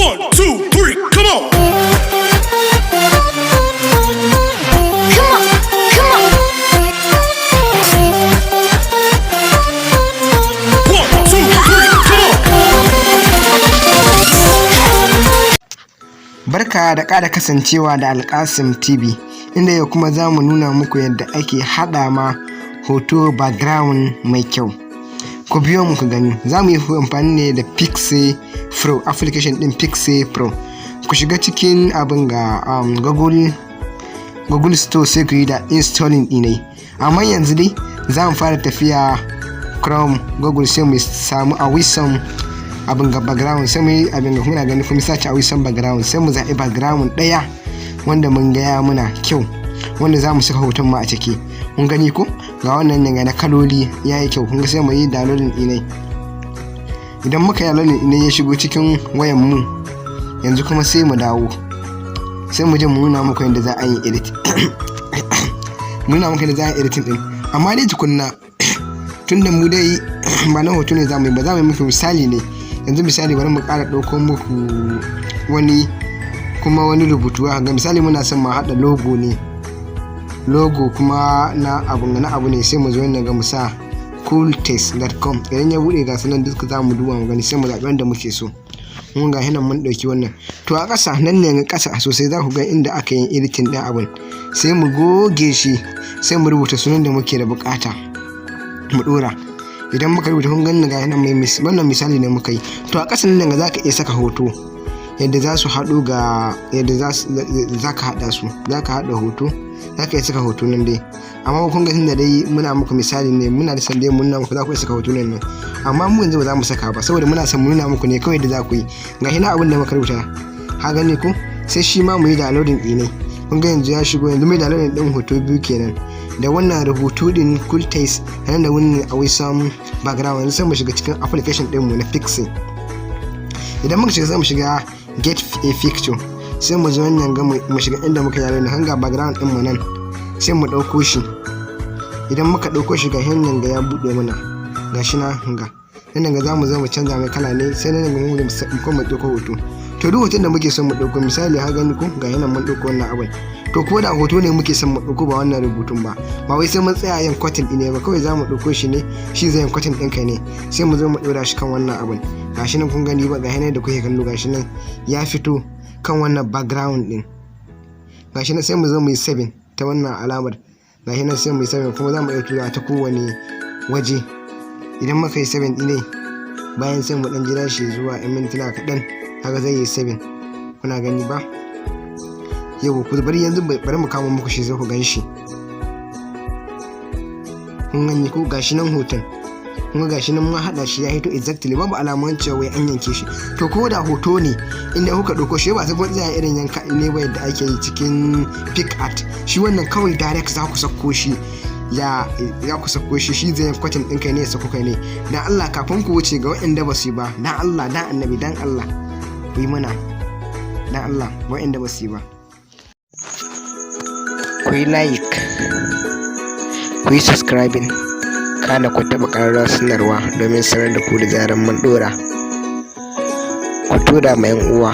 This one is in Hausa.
1, 2, 3, come on. Barka da ƙara kasancewa da Alƙasim TV, inda yau kuma za mu nuna muku yadda ake haɗa ma hoto background mai kyau. Ku biyo mu ku gani. Za mu yi amfani ne da Pixel Pro, application ɗin Pixel Pro. Ku shiga cikin abin ga Google Store sai ku yi da installing ɗinai. Amma yanzu dai za mu fara tafiya Chrome, Google, sai mu samu Awesome abin ga background, sai mu yi abin ga muna gani kuma sace Awesome background, sai mu zaɓi background ɗaya wanda mun gaya muna kyau, wanda za mu saka hoton mu a ciki. Mun gani ko ga wannan ne na kaloli yayi kyau. Kun ga sai mu yi downloading ɗinai. Idan muka yi downloading ɗinai ya shigo cikin wayan mu, yanzu kuma sai mu dawo, sai mu je mu nuna muku yadda za a yi edit. Nuna muku yadda za a yi editing ɗin. Amma dai tukunna tunda mu dai ba na hoto ne za mu yi ba, za mu yi muku misali ne. Yanzu misali bari mu ƙara ɗauko muku wani rubutu ga misali muna son mu haɗa logo kuma na abu ne, sai mu zo nan ga mu sa cooltext.com. idan ya buɗe ga sanan duka za mu duba mu gani, sai mu zaɓi wanda muke so. Mun ga hinan mun ɗauki wannan. To a ƙasa nan ne ƙasa sosai za ku ga inda aka yi editing ɗin abin, sai mu goge shi, sai mu rubuta sunan da muke da buƙata mu ɗora. Idan muka rubuta kun ganin ga nan wannan misali ne muka yi. To a ƙasan nan za ka iya saka hoto yadda za su haɗu ga yadda za ka haɗa su. Za ka haɗa hoto, za ka iya saka hoto nan dai. Amma kun ga tunda dai muna muku misali ne, muna da san dai mun nuna muku za ku iya saka hoto nan. Amma mu yanzu ba za mu saka ba saboda muna son mu nuna muku ne kawai da za ku yi. Ga hina abin da muka rubuta ha gani ko, sai shi ma mu yi downloading ɗinai. Kun ga yanzu ya shigo, yanzu mai downloading ɗin hoto biyu kenan. Da wannan rubutu din cooltext nan da wannan Awesome background. Yanzu sai mu shiga cikin application din mu na Pixel. Idan muka shiga sai mu shiga get a picture, sai mu zo wannan ga mu shiga inda muka yaro ne hanga background din mu nan, sai mu dauko shi. Idan muka dauko shi ga hanyar ga ya bude mana, gashi na hanga nan ga zamu zo mu canza mai kala ne, sai nan ga mu kuma dauko hoto. To duk hoton da muke son mu dauko misali ha gani ko ga yana mun dauko wannan abin. To ko da hoto ne muke son mu dauko ba wannan rubutun ba wai sai mun tsaya yin cutting ne ba, kawai zamu dauko shi ne, shi zai yin cutting ɗinka ne, sai mu zo mu ɗora shi kan wannan abin. Gashi nan kun gani ba, ga yana da kuke kallo gashi nan ya fito kan wannan background din. Gashi nan sai mu zo mu yi saving ta wannan alamar. Gashi nan sai mu yi saving, kuma zamu iya tura ta kowane waje. Idan muka yi saving ɗin ne, bayan sai mu dan jira shi zuwa 'yan mintuna kaɗan, haka zai yi saving. Kuna gani ba? Yau ku bari yanzu bari mu kama muku shi zai ku gan shi. Kun gani ko gashi nan hoton, kun ga gashi nan mun haɗa shi ya hito exactly, babu alamun cewa wai an yanke shi. To ko da hoto ne inda kuka ɗauko shi ba sai kun tsaya irin yanka ne ba yadda ake yi cikin PicArt. Shi wannan kawai direct za ku sako shi, ya ku sako shi, shi zai kwatin ɗinka ne ya sako kai ne. Dan Allah kafin ku wuce ga waɗanda ba su yi ba, dan Allah dan annabi dan Allah ku yi mana, dan Allah waɗanda ba su yi ba ku yi like, ku yi subscribing, kana ku taɓa ƙararrawar sanarwa domin sanar da ku da zaran mun ɗora. Ku tura ma 'yan uwa.